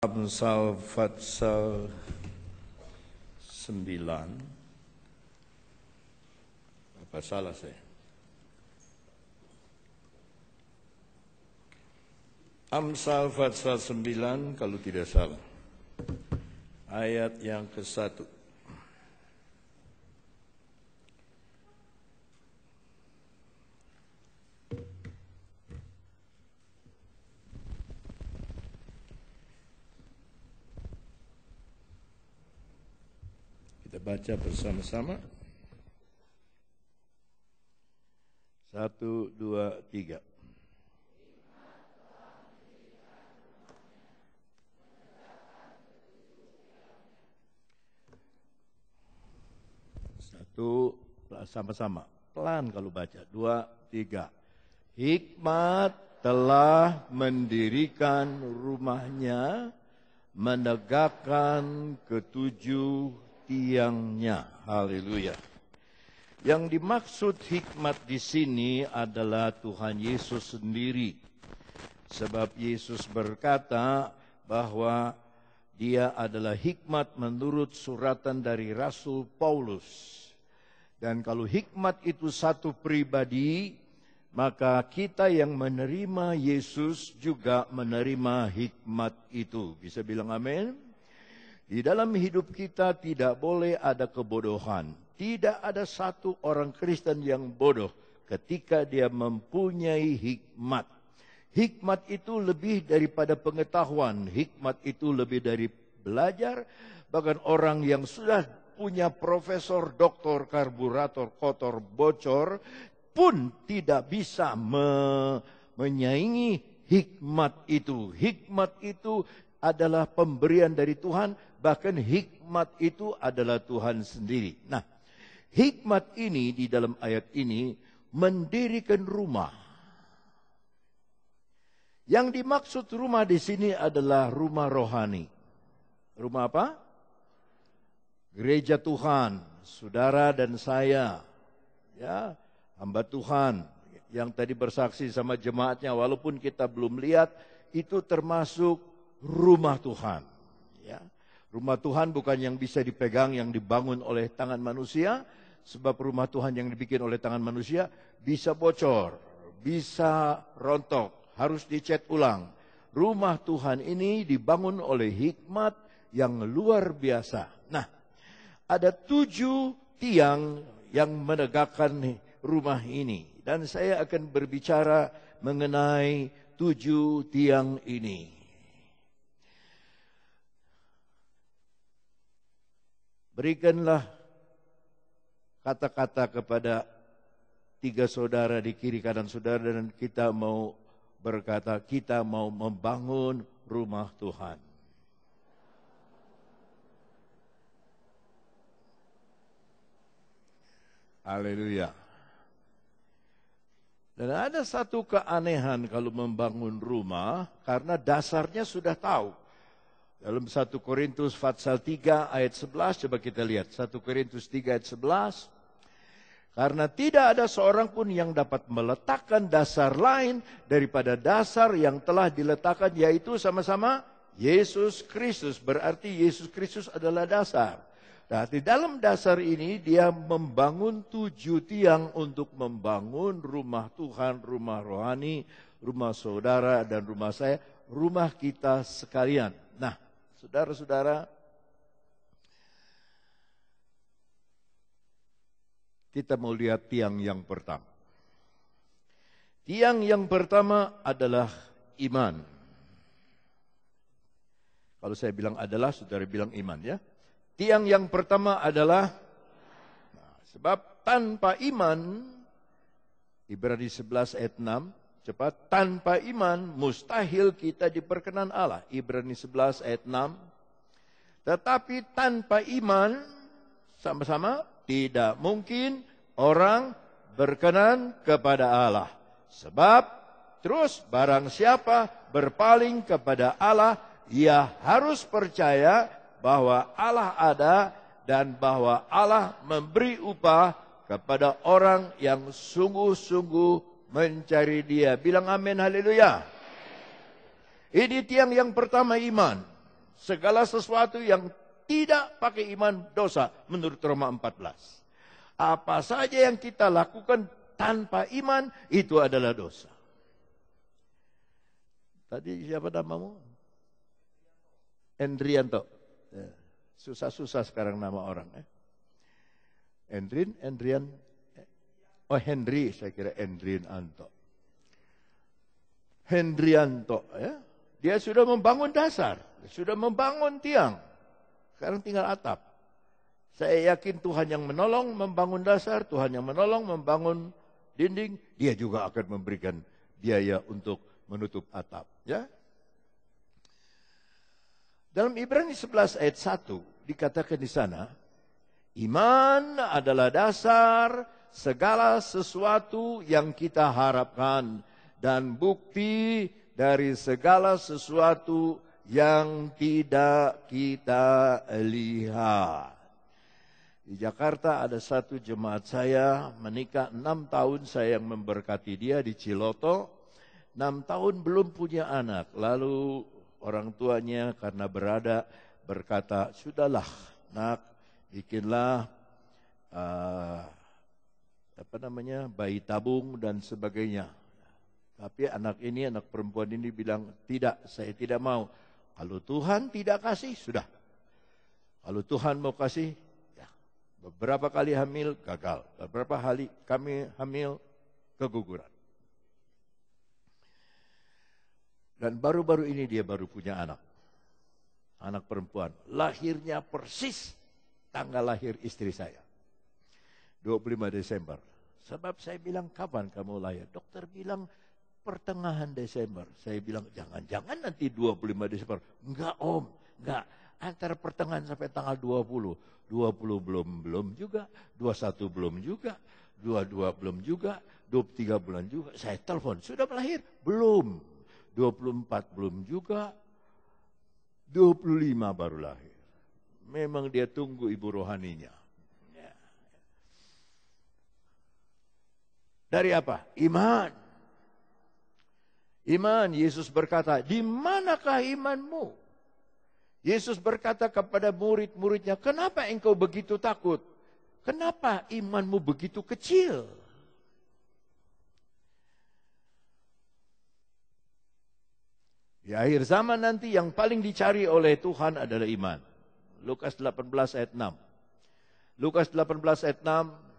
Amsal Fatsal 9. Apa salah saya? Amsal Fatsal 9 kalau tidak salah. Ayat yang ke-1. Kita baca bersama-sama. 1, 2, 3. Satu, sama-sama. Pelan kalau baca. 2, 3. Hikmat telah mendirikan rumahnya, menegakkan ketujuh tiangnya. Haleluya. Yang dimaksud hikmat di sini adalah Tuhan Yesus sendiri. Sebab Yesus berkata bahwa Dia adalah hikmat menurut suratan dari Rasul Paulus. Dan kalau hikmat itu satu pribadi, maka kita yang menerima Yesus juga menerima hikmat itu. Bisa bilang amin? Di dalam hidup kita tidak boleh ada kebodohan. Tidak ada satu orang Kristen yang bodoh ketika dia mempunyai hikmat. Hikmat itu lebih daripada pengetahuan. Hikmat itu lebih dari belajar. Bahkan orang yang sudah punya profesor, doktor, karburator, kotor, bocor, pun tidak bisa menyaingi hikmat itu. Hikmat itu adalah pemberian dari Tuhan, bahkan hikmat itu adalah Tuhan sendiri. Nah, hikmat ini di dalam ayat ini mendirikan rumah. Yang dimaksud rumah di sini adalah rumah rohani. Rumah apa? Gereja Tuhan, saudara dan saya. Ya, hamba Tuhan yang tadi bersaksi sama jemaatnya, walaupun kita belum lihat, itu termasuk rumah Tuhan. Ya. Rumah Tuhan bukan yang bisa dipegang, yang dibangun oleh tangan manusia. Sebab rumah Tuhan yang dibikin oleh tangan manusia bisa bocor, bisa rontok, harus dicat ulang. Rumah Tuhan ini dibangun oleh hikmat yang luar biasa. Nah, ada 7 tiang yang menegakkan rumah ini. Dan saya akan berbicara mengenai 7 tiang ini. Berikanlah kata-kata kepada 3 saudara di kiri kanan saudara, dan kita mau berkata, kita mau membangun rumah Tuhan. Haleluya. Dan ada satu keanehan kalau membangun rumah, karena dasarnya sudah tahu. Dalam 1 Korintus Fatsal 3 ayat 11, coba kita lihat. 1 Korintus 3 ayat 11. Karena tidak ada seorang pun yang dapat meletakkan dasar lain daripada dasar yang telah diletakkan, yaitu sama-sama Yesus Kristus. Berarti Yesus Kristus adalah dasar. Nah, di dalam dasar ini dia membangun 7 tiang untuk membangun rumah Tuhan, rumah rohani, rumah saudara dan rumah saya, rumah kita sekalian. Nah, saudara-saudara, kita mau lihat tiang yang pertama. Tiang yang pertama adalah iman. Kalau saya bilang adalah, saudara bilang iman ya. Tiang yang pertama adalah, sebab tanpa iman, Ibrani 11 ayat 6, cepat, tanpa iman mustahil kita diperkenan Allah. Ibrani 11 ayat 6. Tetapi tanpa iman, sama-sama, tidak mungkin orang berkenan kepada Allah. Sebab, terus barang siapa berpaling kepada Allah, ia harus percaya bahwa Allah ada dan bahwa Allah memberi upah kepada orang yang sungguh-sungguh mencari Dia. Bilang amin, haleluya. Ini tiang yang pertama, iman. Segala sesuatu yang tidak pakai iman dosa menurut Roma 14. Apa saja yang kita lakukan tanpa iman itu adalah dosa. Tadi siapa namamu? Endrianto. Susah-susah sekarang nama orang. Endrian. Oh, Henry, saya kira Endrianto. Hendrianto, ya. Dia sudah membangun dasar, sudah membangun tiang. Sekarang tinggal atap. Saya yakin Tuhan yang menolong membangun dasar, Tuhan yang menolong membangun dinding, dia juga akan memberikan biaya untuk menutup atap, ya. Dalam Ibrani 11 ayat 1 dikatakan di sana, iman adalah dasar segala sesuatu yang kita harapkan dan bukti dari segala sesuatu yang tidak kita lihat. Di Jakarta ada satu jemaat saya menikah 6 tahun, saya yang memberkati dia di Ciloto. 6 tahun belum punya anak. Lalu orang tuanya karena berkata, sudahlah nak, bikinlah bayi tabung dan sebagainya. Tapi anak perempuan ini bilang, tidak, saya tidak mau. Kalau Tuhan tidak kasih, sudah. Kalau Tuhan mau kasih, ya. Beberapa kali hamil, gagal. Beberapa kali kami hamil, keguguran. Dan baru-baru ini dia baru punya anak. Anak perempuan. Lahirnya persis tanggal lahir istri saya. 25 Desember. Sebab saya bilang, kapan kamu lahir? Dokter bilang, pertengahan Desember. Saya bilang, jangan-jangan nanti 25 Desember. Enggak om, enggak. Antara pertengahan sampai tanggal 20. 20 belum juga. 21 belum juga. 22 belum juga. 23 bulan juga. Saya telepon, sudah melahir? Belum. 24 belum juga. 25 baru lahir. Memang dia tunggu ibu rohaninya. Dari apa? Iman. Iman, Yesus berkata, di manakah imanmu? Yesus berkata kepada murid-muridnya, kenapa engkau begitu takut? Kenapa imanmu begitu kecil? Di akhir zaman nanti yang paling dicari oleh Tuhan adalah iman. Lukas 18 ayat 6. Lukas 18 ayat 6.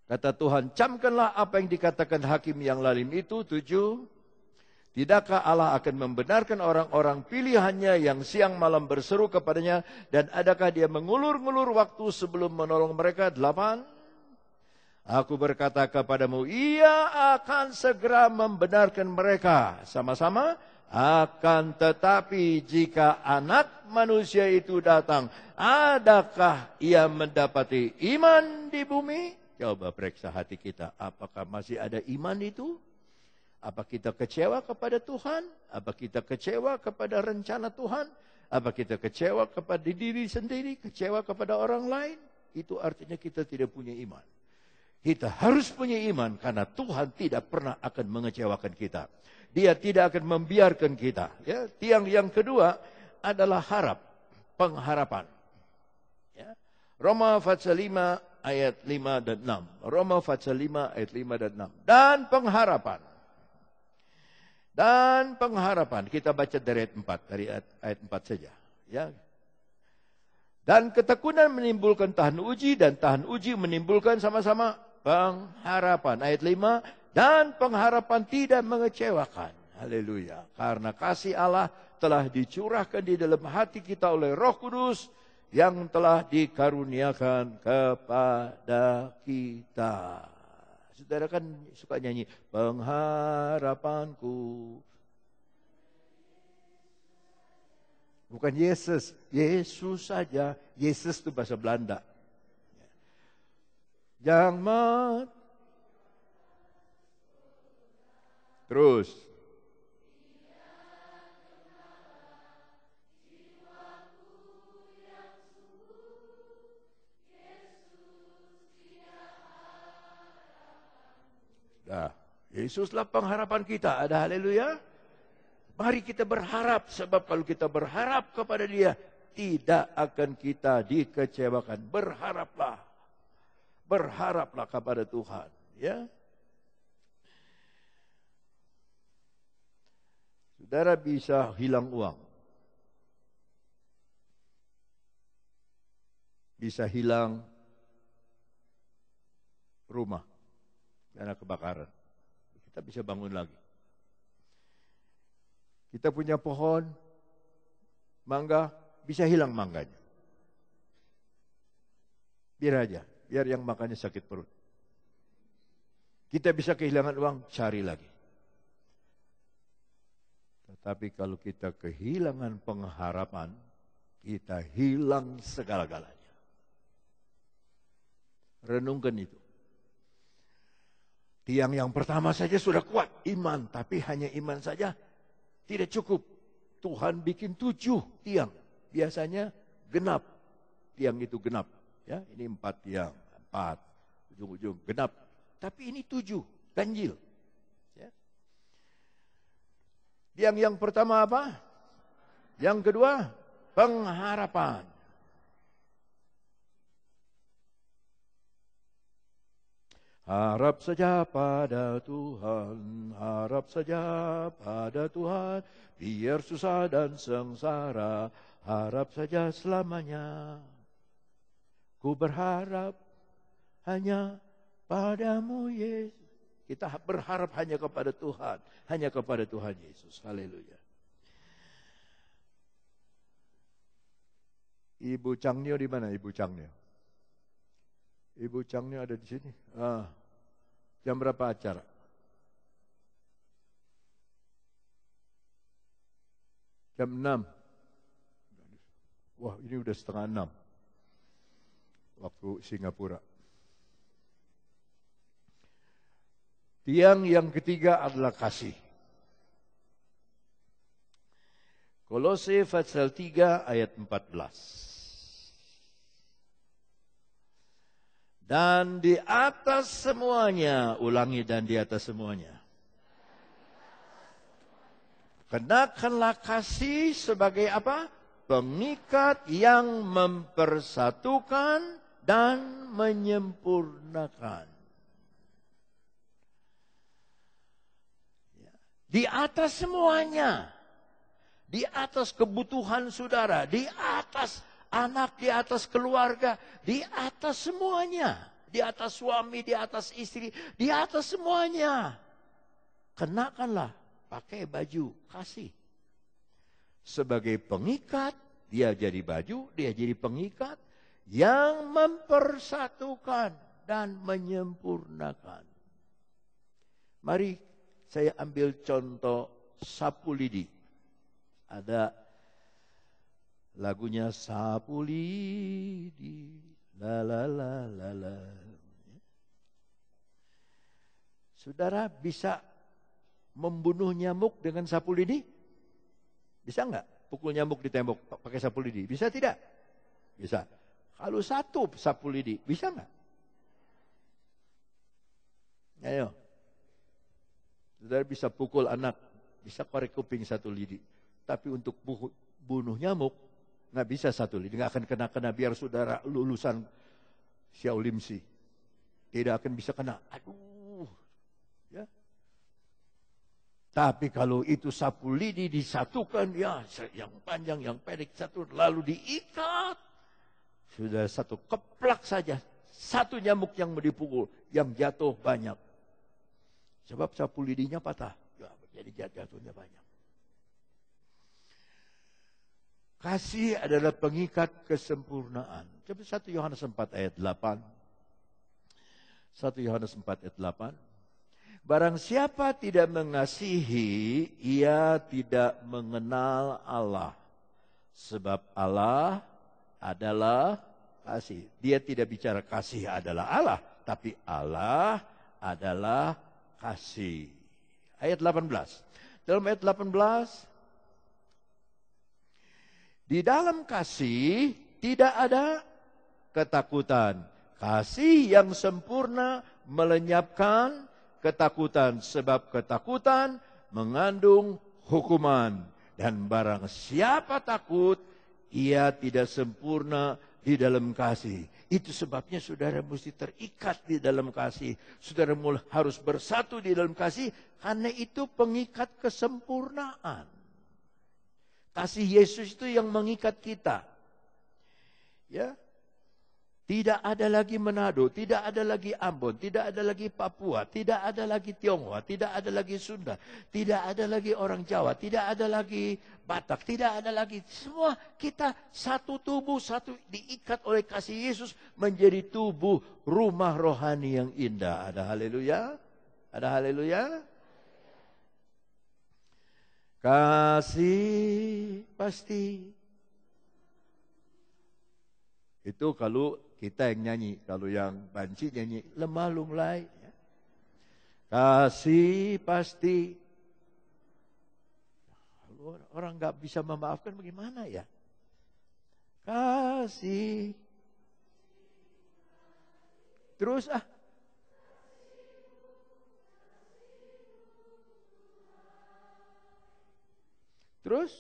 Kata Tuhan, camkanlah apa yang dikatakan hakim yang lalim itu, 7. Tidakkah Allah akan membenarkan orang-orang pilihannya yang siang malam berseru kepadanya, dan adakah dia mengulur-ngulur waktu sebelum menolong mereka, 8. Aku berkata kepadamu, ia akan segera membenarkan mereka. Sama-sama, akan tetapi jika anak manusia itu datang, adakah ia mendapati iman di bumi? Coba periksa hati kita, apakah masih ada iman itu? Apa kita kecewa kepada Tuhan? Apa kita kecewa kepada rencana Tuhan? Apa kita kecewa kepada diri sendiri? Kecewa kepada orang lain? Itu artinya kita tidak punya iman. Kita harus punya iman karena Tuhan tidak pernah akan mengecewakan kita. Dia tidak akan membiarkan kita. Ya, tiang yang kedua adalah pengharapan. Ya. Roma pasal 5 ayat 5 dan 6. Roma pasal 5 ayat 5 dan 6. Dan pengharapan. Dan pengharapan. Kita baca dari ayat 4. Dari ayat 4 saja. Ya. Dan ketekunan menimbulkan tahan uji. Dan tahan uji menimbulkan sama-sama pengharapan. Ayat 5. Dan pengharapan tidak mengecewakan. Haleluya. Karena kasih Allah telah dicurahkan di dalam hati kita oleh Roh Kudus yang telah dikaruniakan kepada kita. Saudara kan suka nyanyi, pengharapanku. Bukan Yesus, Yesus saja. Yesus itu bahasa Belanda. Jangan terus. Nah, Yesuslah pengharapan kita. Ada haleluya. Mari kita berharap, sebab kalau kita berharap kepada Dia, tidak akan kita dikecewakan. Berharaplah. Berharaplah kepada Tuhan. Ya. Saudara bisa hilang uang. Bisa hilang rumah karena kebakaran. Kita bisa bangun lagi. Kita punya pohon mangga, bisa hilang mangganya. Biar aja, biar yang makannya sakit perut. Kita bisa kehilangan uang, cari lagi. Tetapi kalau kita kehilangan pengharapan, kita hilang segala-galanya. Renungkan itu. Tiang yang pertama saja sudah kuat, iman. Tapi hanya iman saja tidak cukup. Tuhan bikin 7 tiang. Biasanya genap. Tiang itu genap. Ya, ini 4 tiang. 4. Ujung-ujung genap. Tapi ini 7. Ganjil. Ya. Tiang yang pertama apa? Yang kedua, pengharapan. Harap saja pada Tuhan, harap saja pada Tuhan, biar susah dan sengsara, harap saja selamanya. Ku berharap hanya padamu, Yesus. Kita berharap hanya kepada Tuhan, hanya kepada Tuhan Yesus. Haleluya. Ibu Changnyo di mana, Ibu Changnyo? Ibu Changnyo ada di sini. Jam berapa acara? Jam 6. Wah, ini udah setengah 6. Waktu Singapura. Tiang yang ketiga adalah kasih. Kolose pasal 3 ayat 14. Dan di atas semuanya, ulangi, dan di atas semuanya. Kenakanlah kasih sebagai apa? Pengikat yang mempersatukan dan menyempurnakan. Di atas semuanya. Di atas kebutuhan saudara. Di atas anak, di atas keluarga, di atas semuanya. Di atas suami, di atas istri, di atas semuanya. Kenakanlah, pakai baju kasih. Sebagai pengikat, dia jadi baju, dia jadi pengikat yang mempersatukan dan menyempurnakan. Mari saya ambil contoh sapu lidi. Ada lagunya sapu lidi, la la la la la. Saudara bisa membunuh nyamuk dengan sapu lidi? Bisa enggak? Pukul nyamuk di tembok pakai sapu lidi. Bisa tidak? Bisa. Kalau satu sapu lidi, bisa enggak? Ayo. Saudara bisa pukul anak, bisa korek kuping satu lidi. Tapi untuk bunuh nyamuk, nggak bisa satu lidi, nggak akan kena biar saudara lulusan Xiaolimsi. Tidak akan bisa kena. Aduh. Ya. Tapi kalau itu sapu lidi disatukan, ya yang panjang, yang pendek satu, lalu diikat. Sudah satu keplak saja. Satu nyamuk yang mau dipukul, yang jatuh banyak. Sebab sapu lidinya patah. Ya, jadi jatuhnya banyak. Kasih adalah pengikat kesempurnaan. Coba 1 Yohanes 4 ayat 8. 1 Yohanes 4 ayat 8. Barang siapa tidak mengasihi, ia tidak mengenal Allah. Sebab Allah adalah kasih. Dia tidak bicara kasih adalah Allah, tapi Allah adalah kasih. Ayat 18. Dalam ayat 18, di dalam kasih tidak ada ketakutan. Kasih yang sempurna melenyapkan ketakutan. Sebab ketakutan mengandung hukuman. Dan barang siapa takut, ia tidak sempurna di dalam kasih. Itu sebabnya saudara mesti terikat di dalam kasih. Saudara harus bersatu di dalam kasih, karena itu pengikat kesempurnaan. Kasih Yesus itu yang mengikat kita. Ya. Tidak ada lagi Manado, tidak ada lagi Ambon, tidak ada lagi Papua, tidak ada lagi Tionghoa, tidak ada lagi Sunda, tidak ada lagi orang Jawa, tidak ada lagi Batak, tidak ada lagi. Semua kita satu tubuh, satu diikat oleh kasih Yesus menjadi tubuh rumah rohani yang indah. Ada haleluya? Ada haleluya? Kasih pasti. Itu kalau kita yang nyanyi, kalau yang banci nyanyi lemah lunglai. Kasih pasti. Orang nggak bisa memaafkan bagaimana ya? Kasih. Terus Terus?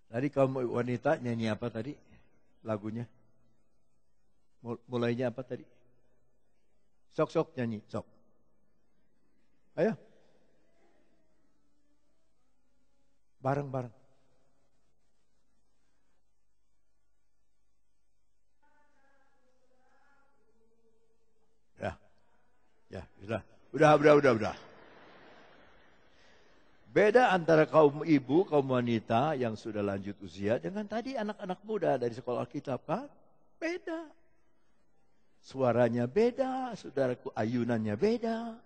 Tadi kaum wanita nyanyi apa tadi? Lagunya? Mulainya apa tadi? Sok-sok nyanyi, sok. Ayo. Bareng-bareng. Ya, sudah. Beda antara kaum ibu, kaum wanita yang sudah lanjut usia dengan tadi anak-anak muda dari sekolah Alkitab kan? Beda. Suaranya beda, saudaraku, ayunannya beda.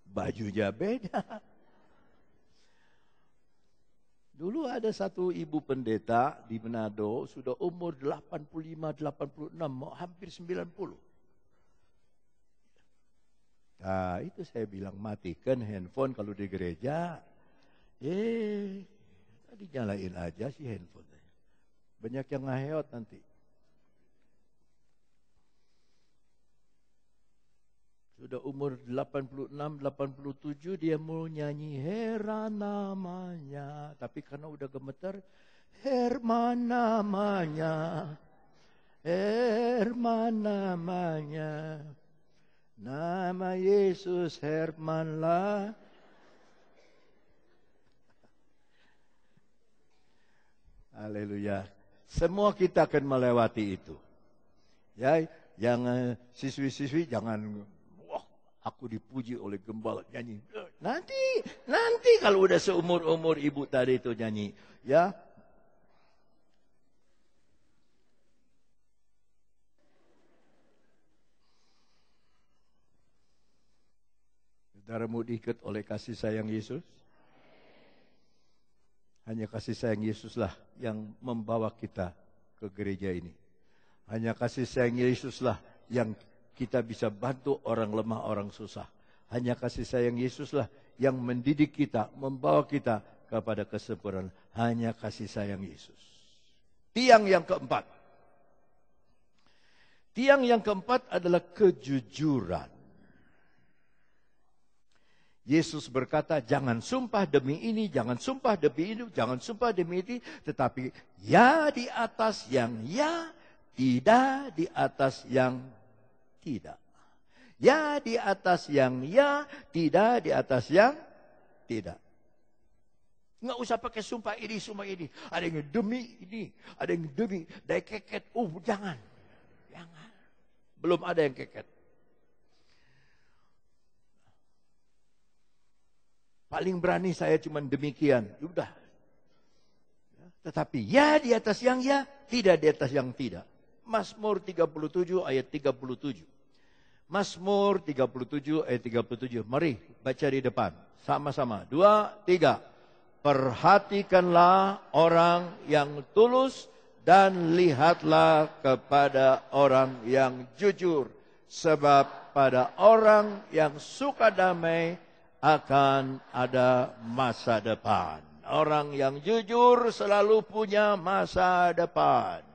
Bajunya beda. Dulu ada satu ibu pendeta di Manado, sudah umur 85, 86, mau hampir 90. Nah, itu saya bilang matikan handphone kalau di gereja. Tadi nyalain aja sih handphone. Banyak yang ngaheot nanti. Sudah umur 86, 87 dia mau nyanyi Heran namanya. Tapi karena udah gemeter, Herman namanya. Herman namanya. Nama Yesus Herman lah. Haleluya. Semua kita akan melewati itu. Ya, yang siswi-siswi jangan aku dipuji oleh gembala nyanyi. Nanti kalau udah seumur-umur ibu tadi itu nyanyi, ya. Saudaramu diikat oleh kasih sayang Yesus. Hanya kasih sayang Yesuslah yang membawa kita ke gereja ini. Hanya kasih sayang Yesuslah yang kita bisa bantu orang lemah, orang susah. Hanya kasih sayang Yesuslah yang mendidik kita, membawa kita kepada kesempurnaan. Hanya kasih sayang Yesus. Tiang yang keempat. Tiang yang keempat adalah kejujuran. Yesus berkata, jangan sumpah demi ini, jangan sumpah demi itu, jangan sumpah demi itu. Tetapi ya di atas yang ya, tidak di atas yang tidak. Ya di atas yang ya, tidak di atas yang tidak. Nggak usah pakai sumpah ini, sumpah ini. Ada yang demi ini, ada yang demi dari keket. Jangan. Jangan. Belum ada yang keket. Paling berani saya cuma demikian. Udah. Tetapi ya di atas yang ya, tidak di atas yang tidak. Mazmur 37 ayat 37. Mazmur 37 ayat 37. Mari baca di depan. Sama-sama. 2, 3. perhatikanlah orang yang tulus dan lihatlah kepada orang yang jujur. Sebab pada orang yang suka damai akan ada masa depan. Orang yang jujur selalu punya masa depan.